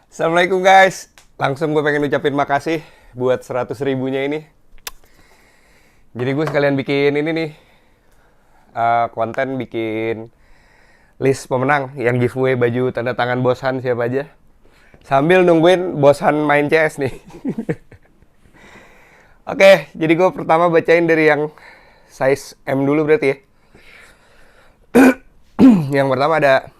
Assalamualaikum guys. Langsung gue pengen ucapin makasih buat 100 ribunya ini. Jadi gue sekalian bikin ini nih, konten bikin list pemenang yang giveaway baju tanda tangan Bosan siapa aja. Sambil nungguin Bosan main CS nih. Oke, jadi gue pertama bacain dari yang size M dulu berarti ya. Yang pertama ada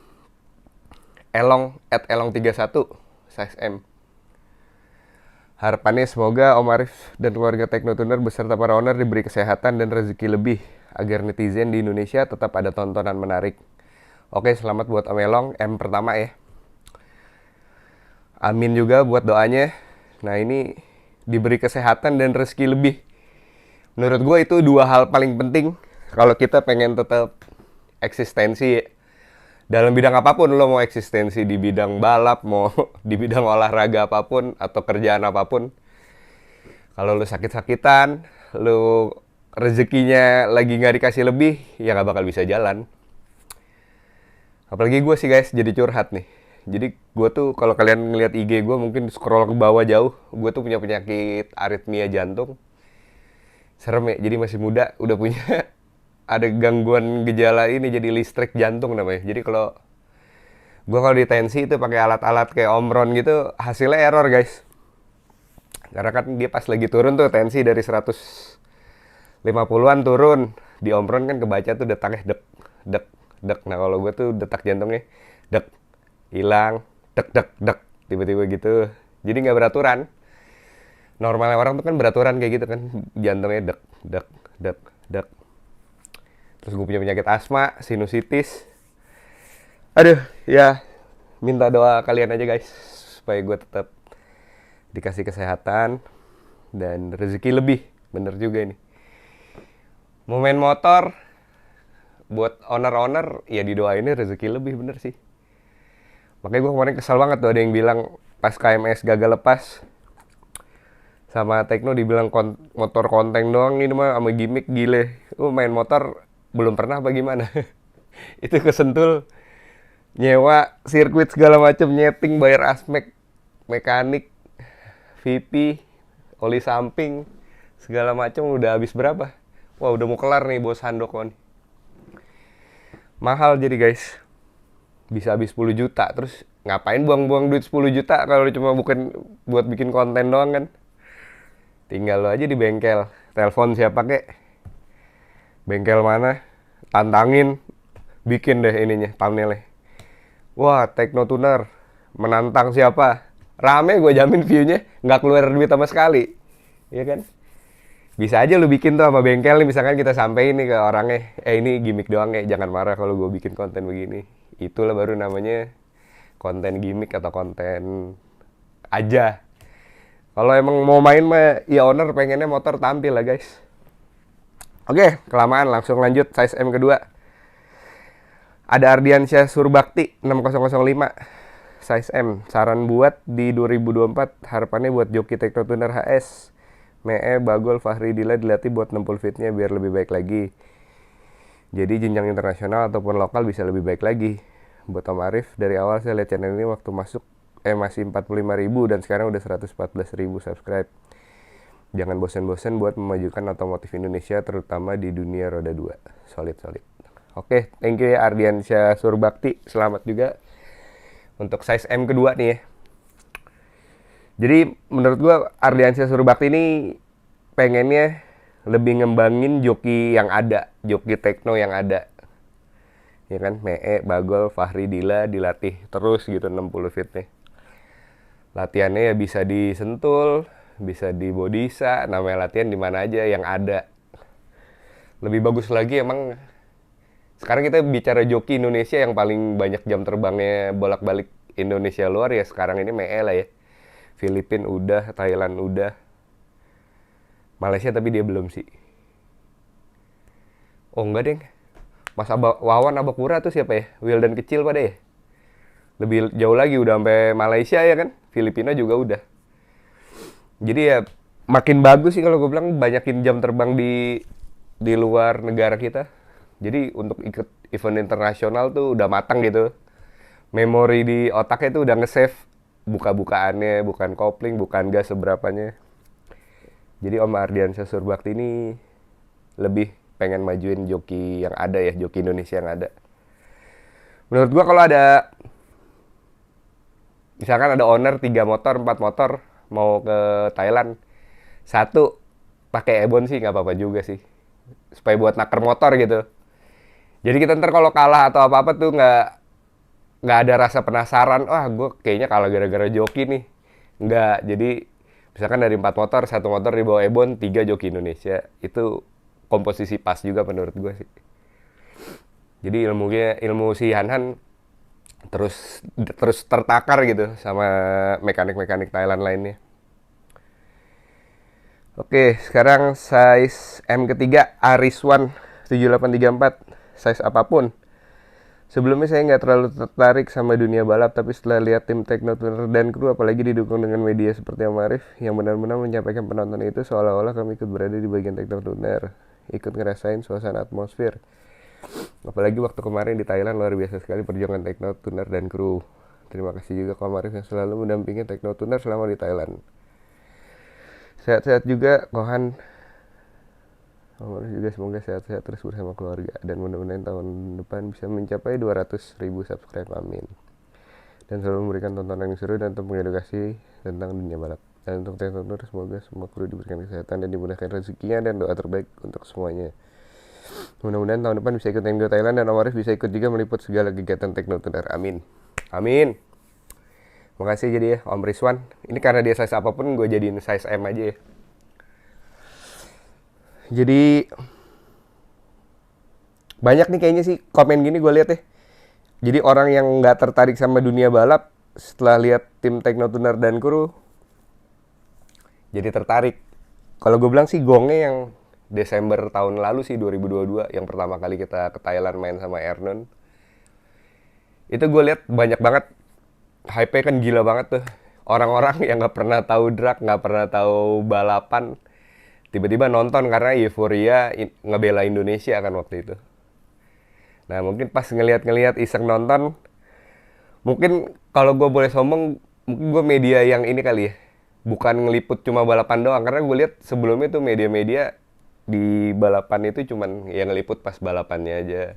Elong@elong31 size M. Harapannya semoga Om Arif dan keluarga Teknotuner beserta para owner diberi kesehatan dan rezeki lebih agar netizen di Indonesia tetap ada tontonan menarik. Oke, selamat buat Om Elong, M pertama ya. Amin juga buat doanya. Nah, ini diberi kesehatan dan rezeki lebih. Menurut gue itu dua hal paling penting kalau kita pengen tetap eksistensi dalam bidang apapun. Lo mau eksistensi di bidang balap, mau di bidang olahraga apapun atau kerjaan apapun, kalau lo sakit-sakitan, lo rezekinya lagi nggak dikasih lebih, ya nggak bakal bisa jalan. Apalagi gue sih guys, jadi curhat nih. Jadi gue tuh kalau kalian ngeliat IG gue mungkin scroll ke bawah jauh, gue tuh punya penyakit aritmia jantung. Serem ya, jadi masih muda udah punya ada gangguan gejala ini, jadi listrik jantung namanya. Jadi kalau di tensi itu pakai alat-alat kayak Omron gitu, hasilnya error guys. Karena kan dia pas lagi turun tuh tensi dari 150-an turun, di Omron kan kebaca tuh detaknya dek dek dek. Nah kalau gue tuh detak jantungnya dek hilang, dek dek dek tiba-tiba gitu. Jadi nggak beraturan. Normalnya orang tuh kan beraturan kayak gitu kan, jantungnya dek dek dek dek. Terus gue punya penyakit asma, sinusitis. Aduh, ya minta doa kalian aja guys supaya gue tetap dikasih kesehatan dan rezeki lebih. Bener juga ini. Mau main motor, buat owner-owner ya didoainnya rezeki lebih, bener sih. Makanya gue kemarin kesal banget tuh ada yang bilang pas KMS gagal lepas, sama Tekno dibilang motor konteng doang ini mah sama gimmick, gile. Main motor belum pernah apa gimana? Itu kesentul nyewa sirkuit segala macam, nyeting, bayar asmek, mekanik, VP, oli samping, segala macam udah habis berapa? Wah, udah mau kelar nih bos handok nih. Mahal jadi guys. Bisa habis 10 juta. Terus ngapain buang-buang duit 10 juta kalau cuma bukan buat bikin konten doang kan? Tinggal lo aja di bengkel, telepon siapa kek, bengkel mana, tantangin, bikin deh ininya, thumbnailnya. Wah, Teknotuner menantang siapa, rame gue jamin viewnya, nggak keluar duit sama sekali, iya kan? Bisa aja lu bikin tuh sama bengkel nih, misalkan kita sampein nih ke orangnya, ini gimmick doang ya, jangan marah kalau gue bikin konten begini. Itulah baru namanya konten gimmick atau konten aja. Kalau emang mau main mah ya owner pengennya motor tampil lah guys. Oke, kelamaan langsung lanjut size M kedua. Ada Ardiansyah Surbakti 6005 size M. Saran buat di 2024 harapannya buat joki Teknotuner HS. Mee, Bagol, Fahri Dila dilatih buat nempul fitnya biar lebih baik lagi. Jadi jenjang internasional ataupun lokal bisa lebih baik lagi. Buat Om Arif, dari awal saya lihat channel ini waktu masuk masih 45.000 dan sekarang udah 114.000 subscribe. Jangan bosan-bosan buat memajukan otomotif Indonesia terutama di dunia roda 2. Solid. Oke, thank you ya Ardiansyah Surbakti. Selamat juga untuk size M kedua nih ya. Jadi menurut gua Ardiansyah Surbakti ini pengennya lebih ngembangin joki yang ada, joki Tekno yang ada. Ya kan, Mee, Bagol, Fahri Dila dilatih terus gitu 60 fitnya. Latihannya ya bisa di Sentul, bisa di Bodisa, namanya latihan di mana aja yang ada. Lebih bagus lagi emang sekarang kita bicara joki Indonesia yang paling banyak jam terbangnya bolak-balik Indonesia luar ya sekarang ini Mee lah ya. Filipina udah, Thailand udah. Malaysia tapi dia belum sih. Oh enggak deng. Mas Wawan Abakura tuh siapa ya? Wildan kecil pada ya? Lebih jauh lagi udah sampai Malaysia ya kan? Filipina juga udah. Jadi ya makin bagus sih kalau gue bilang, banyakin jam terbang di luar negara kita. Jadi untuk ikut event internasional tuh udah matang gitu. memori di otaknya itu udah nge-save buka-bukaannya, bukan kopling, bukan gas seberapanya. Jadi Om Ardiansyah Surbakti ini lebih pengen majuin joki yang ada ya, joki Indonesia yang ada. Menurut gua kalau ada misalkan ada owner 3 motor, 4 motor mau ke Thailand, satu pakai Ebon sih nggak apa-apa juga sih. Supaya buat naker motor gitu. Jadi kita ntar kalau kalah atau apa-apa tuh nggak ada rasa penasaran. Wah, gue kayaknya kalah gara-gara joki nih. Nggak. Jadi misalkan dari 4 motor, satu motor di bawah Ebon, 3 joki Indonesia. Itu komposisi pas juga menurut gue sih. Jadi ilmu si Han terus terus tertakar gitu sama mekanik-mekanik Thailand lainnya. Oke, sekarang size M ketiga Ariswan 7834, size apapun. Sebelumnya saya nggak terlalu tertarik sama dunia balap, tapi setelah lihat tim Teknotuner dan kru, apalagi didukung dengan media seperti Om Arif, yang benar-benar menyampaikan penonton itu seolah-olah kami ikut berada di bagian Teknotuner, ikut ngerasain suasana atmosfer. Apalagi waktu kemarin di Thailand, luar biasa sekali perjuangan Teknotuner dan kru. Terima kasih juga ke Om Arif yang selalu mendampingi Teknotuner selama di Thailand. Sehat-sehat juga Kohan. Juga semoga sehat-sehat terus bersama keluarga dan mudah-mudahan tahun depan bisa mencapai 200.000 subscribe, amin. Dan selalu memberikan tontonan yang seru dan untuk mengedukasi tentang dunia balap. Dan untuk Teknotuner semoga semua kru diberikan kesehatan dan dimudahkan rezekinya, dan doa terbaik untuk semuanya. Mudah-mudahan tahun depan bisa ikut Tekno Thailand dan Om Arif bisa ikut juga meliput segala kegiatan Teknotuner, amin. Amin. Makasih jadi ya Om Rizwan. Ini karena dia size apapun gue jadiin size M aja ya. Jadi banyak nih kayaknya sih komen gini gue lihat ya. Jadi orang yang nggak tertarik sama dunia balap setelah lihat tim Teknotuner dan kru jadi tertarik. Kalau gue bilang sih gongnya yang Desember tahun lalu sih, 2022, yang pertama kali kita ke Thailand main sama Ernon. Itu gue lihat banyak banget hype-nya kan gila banget tuh. Orang-orang yang nggak pernah tahu drag, nggak pernah tahu balapan, tiba-tiba nonton karena euforia ngebela Indonesia kan waktu itu. Nah mungkin pas ngelihat iseng nonton, mungkin kalau gue boleh sombong, mungkin gue media yang ini kali ya, bukan ngeliput cuma balapan doang. Karena gue lihat sebelumnya tuh media-media di balapan itu cuman yang ngeliput pas balapannya aja.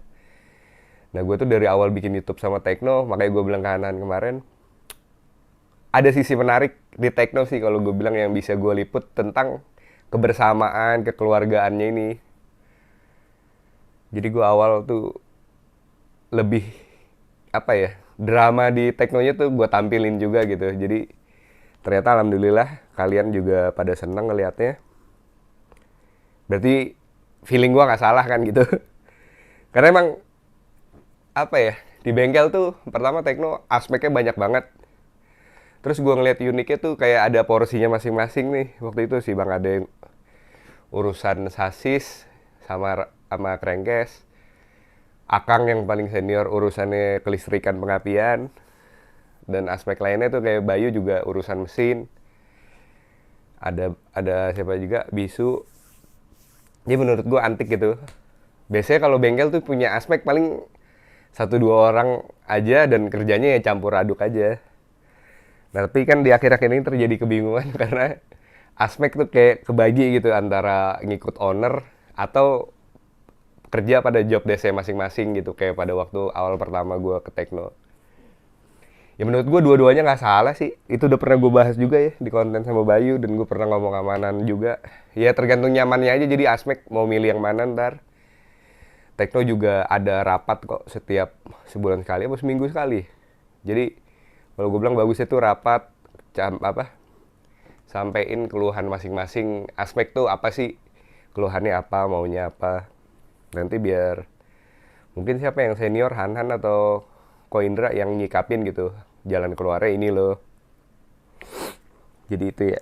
Nah gue tuh dari awal bikin YouTube sama Tekno, makanya gue bilang ke Hanan kemarin, ada sisi menarik di Tekno sih kalau gue bilang yang bisa gue liput tentang kebersamaan, kekeluargaannya ini. Jadi gue awal tuh lebih apa ya, drama di Teknonya tuh gue tampilin juga gitu. Jadi ternyata alhamdulillah kalian juga pada seneng ngelihatnya. Berarti feeling gue nggak salah kan gitu. Karena emang apa ya, di bengkel tuh pertama Tekno aspeknya banyak banget. Terus gue ngeliat uniknya tuh kayak ada porsinya masing-masing nih. Waktu itu sih Bang ada yang urusan sasis sama crankcase. Akang yang paling senior urusannya kelistrikan pengapian. Dan aspek lainnya tuh kayak Bayu juga urusan mesin. Ada siapa juga, Bisu. Jadi menurut gue antik gitu. Biasanya kalau bengkel tuh punya aspek paling 1-2 orang aja dan kerjanya ya campur aduk aja. Nah, tapi kan di akhir-akhir ini terjadi kebingungan karena aspek tuh kayak kebagi gitu antara ngikut owner atau kerja pada job desk masing-masing gitu, kayak pada waktu awal pertama gue ke Tekno. Ya menurut gue dua-duanya nggak salah sih. Itu udah pernah gue bahas juga ya di konten sama Bayu, dan gue pernah ngomong amanan juga. Ya tergantung nyamannya aja, jadi aspek mau milih yang mana ntar. Tekno juga ada rapat kok setiap sebulan sekali atau seminggu sekali. Jadi kalau gue bilang bagusnya tuh rapat sampein keluhan masing-masing aspek tuh apa sih, keluhannya apa, maunya apa. Nanti biar mungkin siapa yang senior, Han atau Ko Indra yang nyikapin gitu, jalan keluarnya ini loh. Jadi itu ya.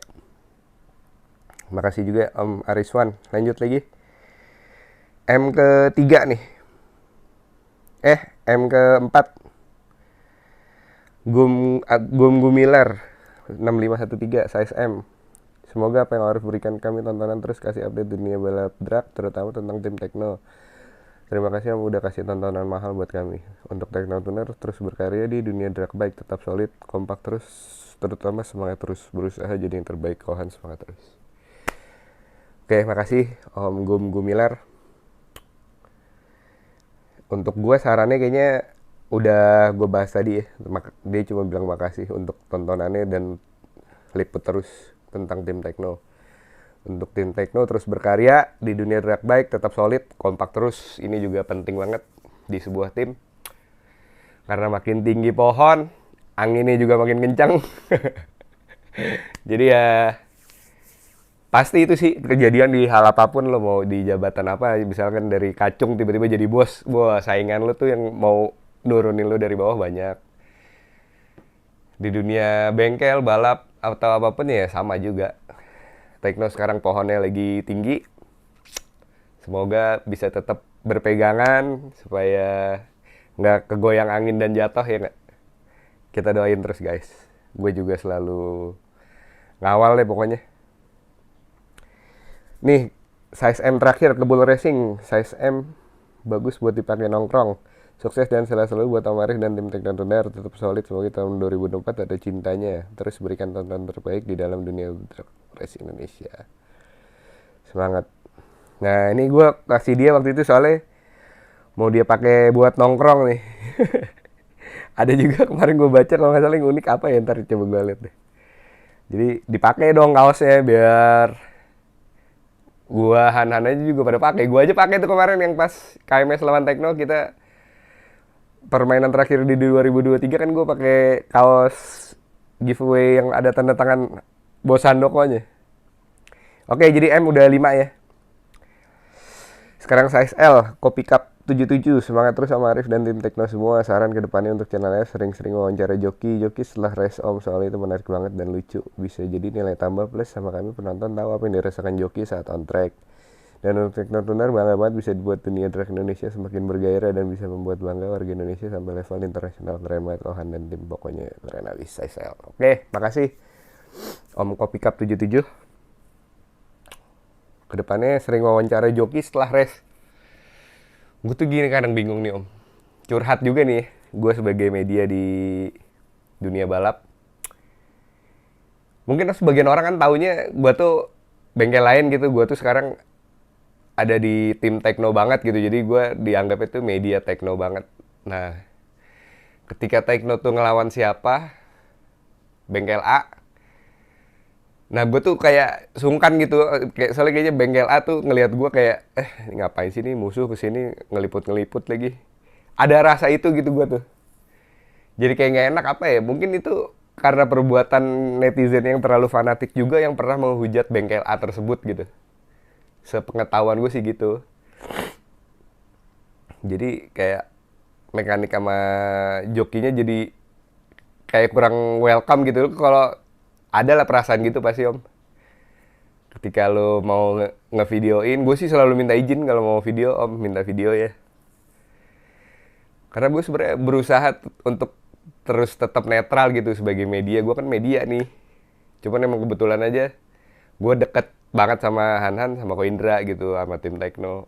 Makasih juga Om Ariswan. Lanjut lagi. M ketiga nih. M keempat. Gumilar 6513 size M. Semoga apa yang harus berikan kami tontonan terus kasih update dunia balap drag, terutama tentang tim Tekno. Terima kasih yang udah kasih tontonan mahal buat kami. Untuk Teknotuner terus berkarya di dunia drag bike, tetap solid, kompak terus, terutama semangat terus, berusaha jadi yang terbaik, Kohan semangat terus. Oke, makasih Om Gum Gumilar. Untuk gue sarannya kayaknya udah gue bahas tadi ya. Dia cuma bilang makasih untuk tontonannya dan liput terus tentang tim Tekno. Untuk tim Tekno terus berkarya di dunia drag bike, tetap solid, kompak terus. Ini juga penting banget di sebuah tim. Karena makin tinggi pohon, anginnya juga makin kencang. Jadi ya pasti itu sih kejadian di hal apapun, lo mau di jabatan apa, misalkan dari kacung tiba-tiba jadi bos. Wah, saingan lo tuh yang mau nurunin lo dari bawah banyak. Di dunia bengkel, balap, atau apapun ya sama juga. Tekno sekarang pohonnya lagi tinggi. Semoga bisa tetap berpegangan supaya nggak kegoyang angin dan jatuh ya nggak. Kita doain terus guys. Gue juga selalu ngawal deh pokoknya. Nih, size M terakhir ke Bull Racing. Size M bagus buat dipakai nongkrong. Sukses dan selalu buat Om Arif dan tim Teknotuner. Tetap solid, semoga tahun 2024 ada cintanya. Terus berikan tonton terbaik di dalam dunia racing Indonesia. Semangat. Nah, ini gue kasih dia waktu itu soalnya mau dia pakai buat nongkrong nih. Ada juga kemarin gue baca kalau nggak salah yang unik apa ya, ntar coba gue lihat deh. Jadi dipakai dong kaosnya biar gua Han aja juga pada pakai. Gua aja pakai tuh kemarin yang pas KMS lawan Tekno, kita permainan terakhir di 2023 kan gue pakai kaos giveaway yang ada tanda tangan Bos Handoko-nya. Oke, jadi M udah 5 ya. Sekarang size L, Kopi Cup 77. Semangat terus sama Arif dan tim Tekno semua. Saran ke depannya untuk channelnya sering-sering wawancara joki setelah race Om, soalnya itu menarik banget dan lucu. Bisa jadi nilai tambah plus sama kami penonton tahu apa yang dirasakan joki saat on track. Dan untuk Teknotuner bangga banget bisa dibuat dunia drag Indonesia semakin bergairah dan bisa membuat bangga warga Indonesia sampai level internasional. Keren banget Kohan dan tim, pokoknya keren abis size L. Oke, makasih Om Kopi Cup 77. Kedepannya sering wawancara joki setelah race. Gue tuh gini kadang bingung nih Om, curhat juga nih gue sebagai media di dunia balap. Mungkin sebagian orang kan taunya gue tuh bengkel lain gitu. Gue tuh sekarang ada di tim Tekno banget gitu, jadi gue dianggap itu media Tekno banget. Nah, ketika Tekno tuh ngelawan siapa, bengkel A, nah gue tuh kayak sungkan gitu, kayak soalnya kayaknya bengkel A tuh ngelihat gue kayak ngapain sih nih musuh kesini ngeliput lagi. Ada rasa itu gitu gue tuh, jadi kayak nggak enak apa ya, mungkin itu karena perbuatan netizen yang terlalu fanatik juga yang pernah menghujat bengkel A tersebut gitu. Sepengetahuan gue sih gitu. Jadi kayak mekanik sama jokinya jadi kayak kurang welcome gitu. Kalau ada lah perasaan gitu pasti Om. Ketika lo mau ngevideoin, gue sih selalu minta izin kalau mau video Om, minta video ya. Karena gue sebenarnya berusaha untuk terus tetap netral gitu sebagai media. Gue kan media nih. Cuman emang kebetulan aja gue deket banget sama Han sama Ko Indra gitu, sama tim Tekno.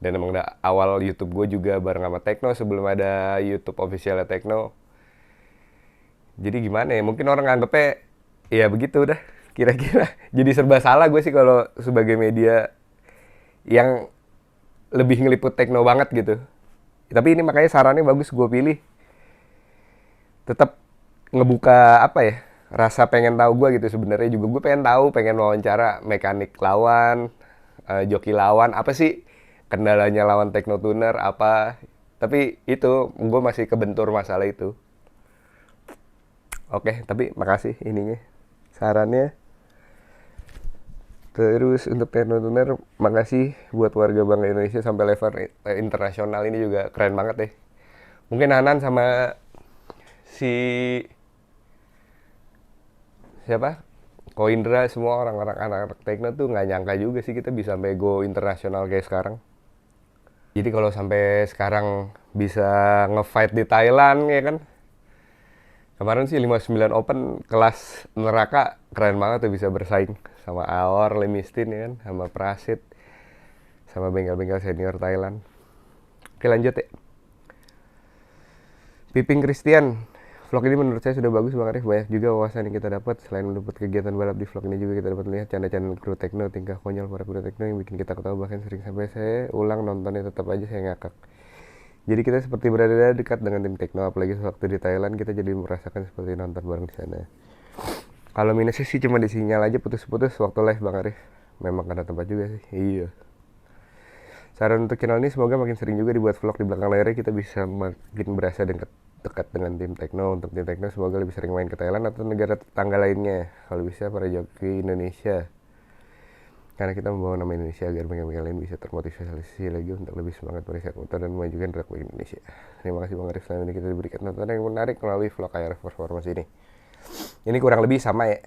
Dan emang awal YouTube gue juga bareng sama Tekno sebelum ada YouTube officialnya Tekno. Jadi gimana ya, mungkin orang nganggepnya ya begitu udah, kira-kira. Jadi serba salah gue sih kalau sebagai media yang lebih ngeliput Tekno banget gitu. Tapi ini makanya sarannya bagus gue pilih. Tetap ngebuka apa ya, rasa pengen tahu gue gitu. Sebenarnya juga gue pengen tahu, pengen wawancara mekanik lawan, joki lawan, apa sih kendalanya lawan Teknotuner apa. Tapi itu gue masih kebentur masalah itu. Oke, tapi makasih ininya sarannya. Terus untuk Teknotuner, makasih buat warga Bangga Indonesia sampai level internasional ini juga keren banget deh. Mungkin Hanan sama si siapa? Ko Indra, semua orang-orang anak-anak Tekno tuh nggak nyangka juga sih kita bisa sampai go internasional kayak sekarang. Jadi kalau sampai sekarang bisa nge-fight di Thailand ya kan. Kemarin sih 59 Open kelas neraka keren banget tuh, bisa bersaing sama Aor, Lemistin ya kan, sama Prasit. sama bengkel-bengkel senior Thailand. Oke, lanjut ya. Piping Christian, vlog ini menurut saya sudah bagus Bang Arif. Banyak juga wawasan yang kita dapat. Selain mendapat kegiatan balap di vlog ini juga kita dapat melihat canda-canda kru tekno, tingkah konyol para kru tekno yang bikin kita ketawa. Bahkan sering sampai saya ulang nontonnya tetap aja saya ngakak. Jadi kita seperti berada dekat dengan tim tekno. Apalagi waktu di Thailand kita jadi merasakan seperti nonton bareng di sana. Kalau minusnya sih cuma di sinyal aja putus-putus waktu live Bang Arif. Memang ada tempat juga sih. Iya. Saran untuk channel ini semoga makin sering juga dibuat vlog di belakang layarnya, kita bisa makin berasa dekat dengan tim tekno. Untuk tim tekno semoga lebih sering main ke Thailand atau negara tetangga lainnya. Kalau bisa para joki Indonesia. Karena kita membawa nama Indonesia agar bengkel-bengkel lain bisa termotivasi lagi untuk lebih semangat meriset motor dan memajukan drag queen Indonesia. Terima kasih Bang Arif, selama ini kita diberikan tontonan yang menarik melalui vlog IRF Performance ini. Ini kurang lebih sama ya,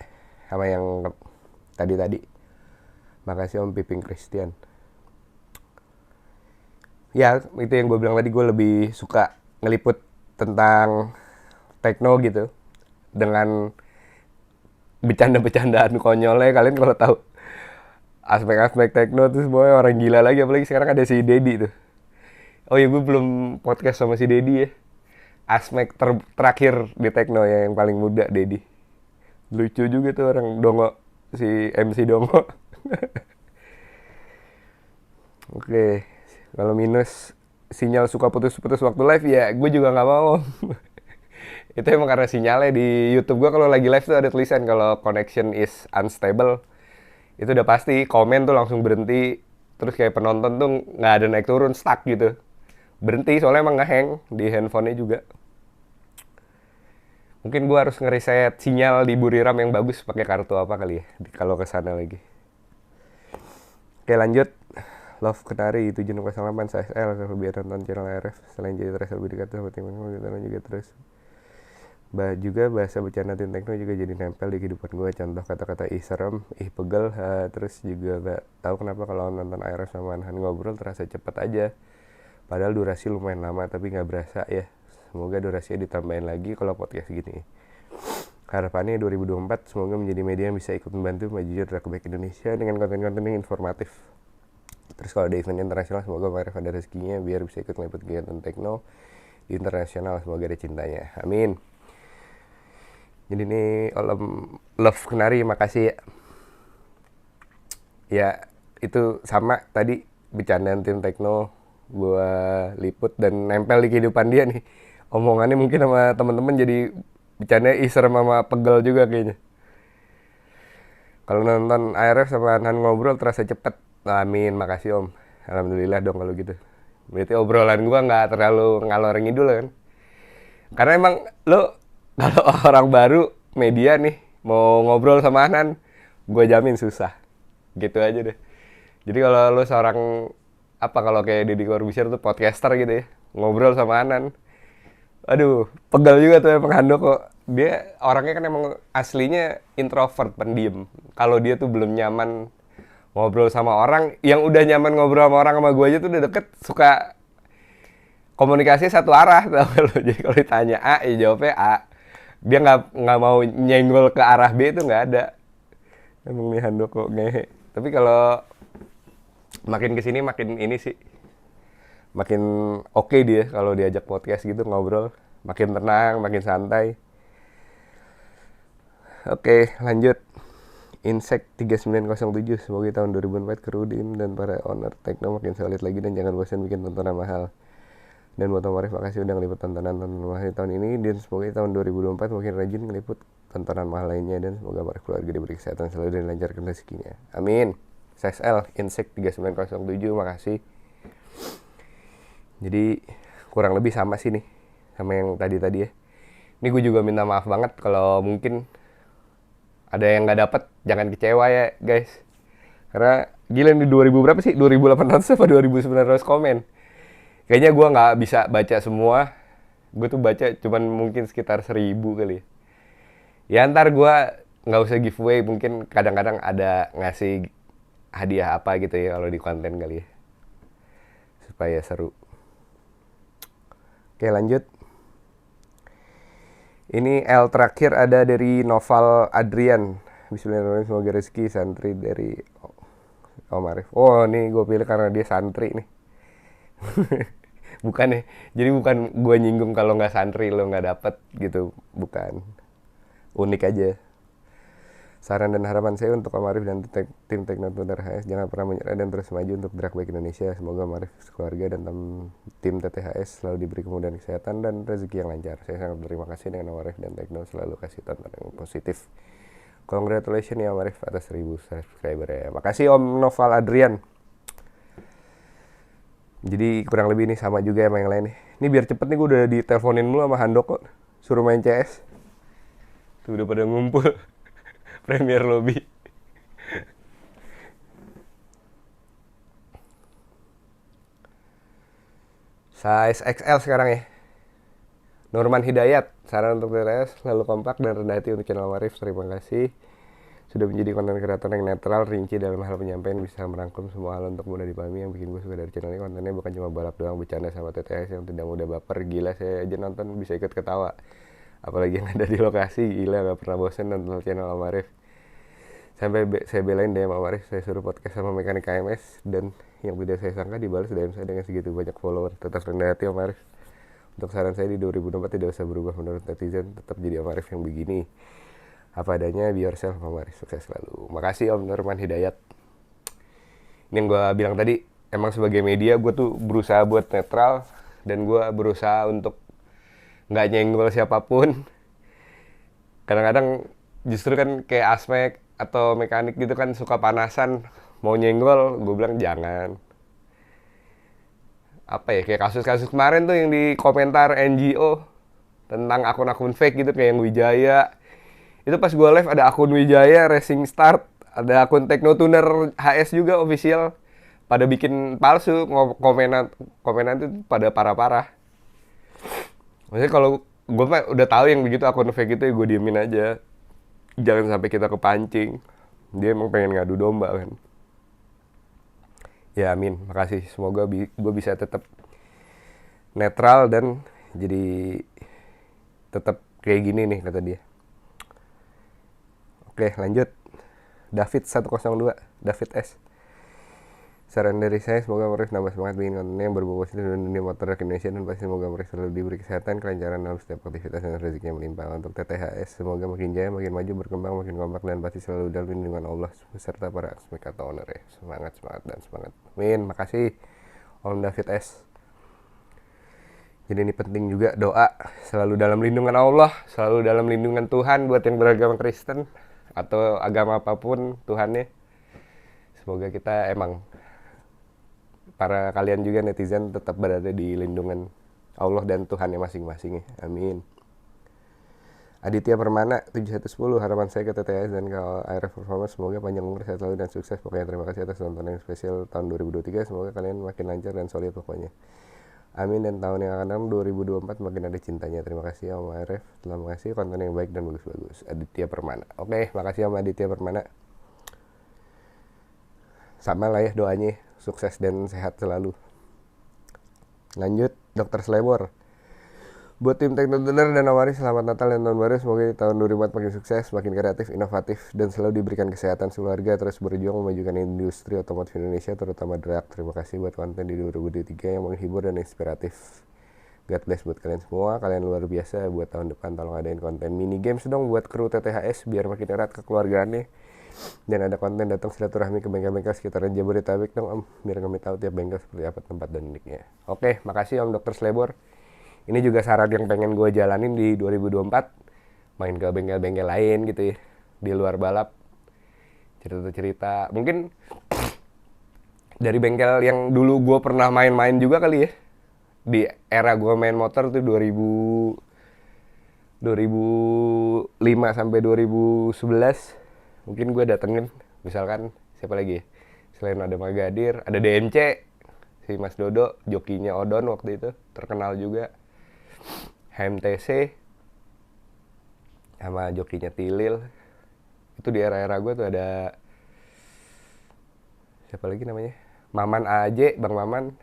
sama yang tadi. Makasih Om Piping Christian. Ya itu yang gue bilang tadi, gue lebih suka ngeliput tentang tekno gitu dengan bercanda-bercandaan konyolnya. Kalian kalau tahu aspek-aspek tekno tuh semuanya orang gila lagi, apalagi sekarang ada si Dedi tuh. Oh iya, gue belum podcast sama si Dedi ya. Aspek terakhir di tekno ya, yang paling muda Dedi. Lucu juga tuh orang Dongo, si MC Dongo. Oke. Kalau minus sinyal suka putus-putus waktu live ya gue juga nggak mau. Itu emang karena sinyalnya di YouTube gue kalau lagi live tuh ada tulisan kalau connection is unstable. Itu udah pasti komen tuh langsung berhenti. Terus kayak penonton tuh nggak ada naik turun, stuck gitu. Berhenti soalnya emang ngehang di handphonenya juga. Mungkin gue harus ngereset sinyal di Buriram yang bagus pakai kartu apa kali ya kalau kesana lagi. Oke, lanjut. Love Kenari 7608 SL kalau biar nonton channel RF. Selain jadi terasa lebih dekat sama tim kita juga terus juga bahasa bercanda tim tekno juga jadi nempel di kehidupan gue. Contoh kata-kata ih serem, ih pegel, terus juga tahu kenapa kalau nonton RF sama Anhan ngobrol terasa cepet aja. Padahal durasi lumayan lama tapi nggak berasa ya. Semoga durasinya ditambahin lagi kalau podcast gini. Harapannya 2024 semoga menjadi media yang bisa ikut membantu maju drag back Indonesia dengan konten-konten yang informatif. Terus kalau ada event internasional semoga Bang Arif ada rezekinya biar bisa ikut meliput kegiatan tekno di internasional, semoga ada cintanya, amin. Jadi ini Love Kenari, makasih ya. Ya itu sama tadi bercandaan tim tekno gua liput dan nempel di kehidupan dia nih. Omongannya mungkin sama teman-teman jadi bercanda iser sama pegel juga kayaknya. Kalau nonton IRF sama Anhan ngobrol terasa cepet. Amin, makasih Om. Alhamdulillah dong kalau gitu. Berarti obrolan gua nggak terlalu ngalor ngidul kan. Karena emang lo kalau orang baru media nih mau ngobrol sama Anhan, gue jamin susah. Gitu aja deh. Jadi kalau lo seorang kalau kayak Deddy Corbuzier tuh podcaster gitu ya, ngobrol sama Anhan, aduh, pegal juga tuh emang Handoko. Dia orangnya kan emang aslinya introvert, pendiam. Kalau dia tuh belum nyaman ngobrol sama orang, yang udah nyaman ngobrol sama orang sama gue aja tuh udah deket, suka komunikasi satu arah tau lo. Jadi kalau ditanya A, ya jawabnya A. Dia nggak mau nyenggol ke arah B itu nggak ada. Emang nih Handoko ngehe. Tapi kalau makin kesini makin ini sih, makin oke dia kalau diajak podcast gitu ngobrol, makin tenang, makin santai. Oke, lanjut. Insect 3907, semoga tahun 2004 Kerudim dan para owner tekno makin solid lagi dan jangan bosan bikin tontonan mahal. Dan buat Om Arif, makasih udah ngeliput tontonan mahal tahun ini, dan semoga tahun 2024 makin rajin ngeliput tontonan mahal lainnya, dan semoga para keluarga diberi kesehatan selalu dan lancarkan rezekinya, amin. SL Insect 3907, makasih. Jadi kurang lebih sama sih nih sama yang tadi ya. Ini gue juga minta maaf banget kalau mungkin ada yang nggak dapet, jangan kecewa ya guys. Karena gila nih 2000 berapa sih? 2800 apa 2900 komen. Kayaknya gue nggak bisa baca semua. Gue tuh baca cuman mungkin sekitar 1000 kali. Ya ntar gue nggak usah giveaway, mungkin kadang-kadang ada ngasih hadiah apa gitu ya kalau di konten kali ya. Supaya seru. Oke, lanjut. Ini L terakhir ada dari Noval Adrian. Bismillahirrahmanirrahim, semoga rezeki santri dari Om Arif. Oh nih gue pilih karena dia santri nih. Bukan ya, jadi bukan gue nyinggung kalau nggak santri lo nggak dapet gitu, bukan. Unik aja. Saran dan harapan saya untuk Om Arif dan tim Teknotuner HS, jangan pernah menyerah dan terus maju untuk gerak baik Indonesia. Semoga Om Arif, keluarga, dan tim TTHS selalu diberi kemudahan kesehatan dan rezeki yang lancar. Saya sangat berterima kasih dengan Om Arif dan Tekno selalu kasih tonton yang positif. Congratulations ya Om Arif atas 1000 subscriber ya. Makasih Om Noval Adrian. Jadi kurang lebih nih sama juga sama yang lain nih. Ini biar cepet nih, gue udah diteleponin mulu sama Handoko, suruh main CS. Tuh udah pada ngumpul. Premier Lobby. Size XL sekarang ya. Nurman Hidayat, saran untuk TTS selalu kompak dan rendah hati untuk channel Marif. Terima kasih sudah menjadi konten kreator yang netral, rinci dalam hal penyampaian, bisa merangkum semua hal untuk mudah dipahami. Yang bikin gue suka dari channel ini, kontennya bukan cuma balap doang, bercanda sama TTS yang tidak mudah baper. Gila, saya aja nonton bisa ikut ketawa. Apalagi yang ada di lokasi, gila, gak pernah bosan nonton channel Marif. Sampai saya belain DM Om Arif, saya suruh podcast sama mekanik KMS, dan yang tidak saya sangka dibalas DM saya dengan segitu banyak follower. Tetap rendah hati Om Arif. Untuk saran saya di 2024 tidak usah berubah menurut netizen, tetap jadi Om Arif yang begini. Apa adanya, be yourself Om Arif, sukses selalu. Makasih Om Nurman Hidayat. Ini yang gue bilang tadi, emang sebagai media gue tuh berusaha buat netral, dan gue berusaha untuk nggak nyenggol siapapun. Kadang-kadang justru kan kayak Asmek atau mekanik gitu kan suka panasan, mau nyenggol, gue bilang jangan. Apa ya, kayak kasus-kasus kemarin tuh yang di komentar NGO tentang akun-akun fake gitu, kayak yang Wijaya. Itu pas gue live ada akun Wijaya Racing Start, ada akun Teknotuner HS juga official, pada bikin palsu, komenan tuh pada parah-parah. Maksudnya kalau gue mah udah tahu yang begitu akun fake itu, ya gue diemin aja. Jangan sampai kita kepancing. Dia emang pengen ngadu domba kan. Ya amin, makasih. Semoga gue bisa tetap netral dan jadi tetap kayak gini nih, kata dia. Oke, lanjut. David 102, David S. Saran dari saya, semoga Marif nambah semangat bikin kontennya yang berbau positif dan dunia motor Indonesia, dan pasti semoga Marif selalu diberi kesehatan, kelancaran dalam setiap aktivitas dan rezekinya melimpah. Untuk TTHS, semoga makin jaya, makin maju, berkembang, makin kompak, dan pasti selalu dalam lindungan Allah beserta para asmek atau owner ya. Semangat, semangat, dan semangat. Amin, makasih Om David S. Jadi ini penting juga doa, selalu dalam lindungan Allah, selalu dalam lindungan Tuhan buat yang beragama Kristen atau agama apapun Tuhannya. Semoga kita emang, para kalian juga netizen, tetap berada di lindungan Allah dan Tuhannya masing-masing ya. Amin. Aditya Permana 7110, harapan saya ke TTS dan ke ARF Performance, semoga panjang umur, sehat selalu, dan sukses. Pokoknya terima kasih atas tontonan yang spesial tahun 2023. Semoga kalian makin lancar dan solid pokoknya. Amin. Dan tahun yang akan datang 2024 makin ada cintanya. Terima kasih Om ARF telah mengasih konten yang baik dan bagus-bagus. Aditya Permana. Oke, makasih Om Aditya Permana. Sama lah ya doanya, sukses dan sehat selalu. Lanjut, Dr. Slebor. Buat tim Teknotuner dan Om Arif, selamat Natal dan Tahun Baru. Semoga di tahun 2024 makin sukses, makin kreatif, inovatif, dan selalu diberikan kesehatan keluarga, terus berjuang memajukan industri otomotif Indonesia, terutama drag. Terima kasih buat konten di 2023 yang menghibur dan inspiratif. God bless buat kalian semua, kalian luar biasa. Buat tahun depan tolong adain konten mini games dong buat kru TTHS biar makin erat kekeluargaannya. Dan ada konten datang silaturahmi ke bengkel-bengkel sekitaran Jabodetabek dong Om, biar kami tahu tiap bengkel seperti apa tempat dan uniknya. Oke, makasih Om Dr. Slebor. Ini juga syarat yang pengen gue jalanin di 2024, main ke bengkel-bengkel lain gitu ya, di luar balap, cerita-cerita. Mungkin dari bengkel yang dulu gue pernah main-main juga kali ya, di era gue main motor tuh 2005 sampai 2011. Mungkin gue datengin, misalkan siapa lagi ya, selain ada Magadir, ada DMC, si Mas Dodo, jokinya Odon waktu itu, terkenal juga. HMTC, sama jokinya Tilil. Itu di era-era gue tuh ada, siapa lagi namanya, Maman AJ, Bang Maman.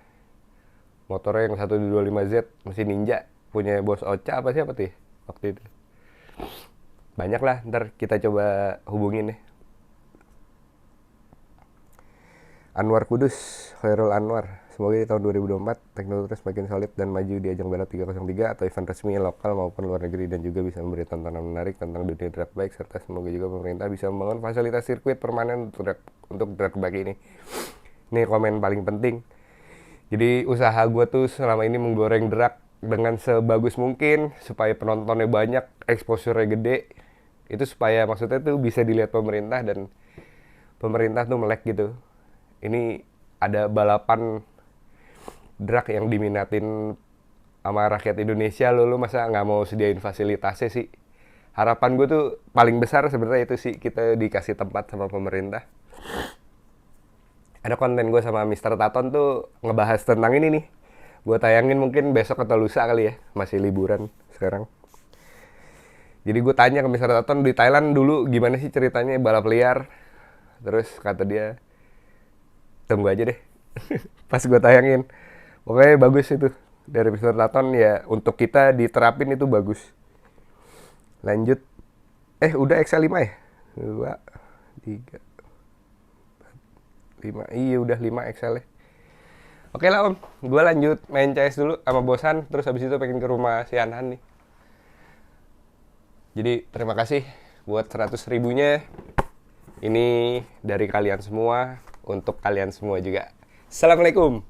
Motornya yang 125Z, mesin Ninja, punya Bos Ocha apa siapa tuh ya, waktu itu. Banyak lah, ntar kita coba hubungin nih. Anwar Kudus, Khairul Anwar. Semoga di tahun 2024 teknologi terus makin solid dan maju di ajang balap 303 atau event resmi lokal maupun luar negeri, dan juga bisa memberi tontonan menarik tentang dunia drag bike, serta semoga juga pemerintah bisa membangun fasilitas sirkuit permanen untuk drag bike ini. Ini komen paling penting. Jadi usaha gue tuh selama ini menggoreng drag dengan sebagus mungkin supaya penontonnya banyak, exposure-nya gede. Itu supaya maksudnya tuh bisa dilihat pemerintah dan pemerintah tuh melek gitu. Ini ada balapan drag yang diminatin sama rakyat Indonesia, lu masa nggak mau sediain fasilitasnya sih? Harapan gue tuh paling besar sebenarnya itu sih, kita dikasih tempat sama pemerintah. Ada konten gue sama Mr. Taton tuh ngebahas tentang ini nih. Gue tayangin mungkin besok atau lusa kali ya, masih liburan sekarang. Jadi gue tanya ke Mr. Taton di Thailand dulu gimana sih ceritanya balap liar. Terus kata dia, tunggu aja deh. Pas gue tayangin, pokoknya bagus itu. Dari Mr. Taton ya, untuk kita diterapin itu bagus. Lanjut. Udah XL5 ya? 2, 3, 5. Iya udah 5 XL ya. Oke lah om, gue lanjut main CS dulu sama bosan. Terus habis itu pengen ke rumah si Anhan nih. Jadi terima kasih buat 100 ribunya. Ini dari kalian semua, untuk kalian semua juga. Assalamualaikum.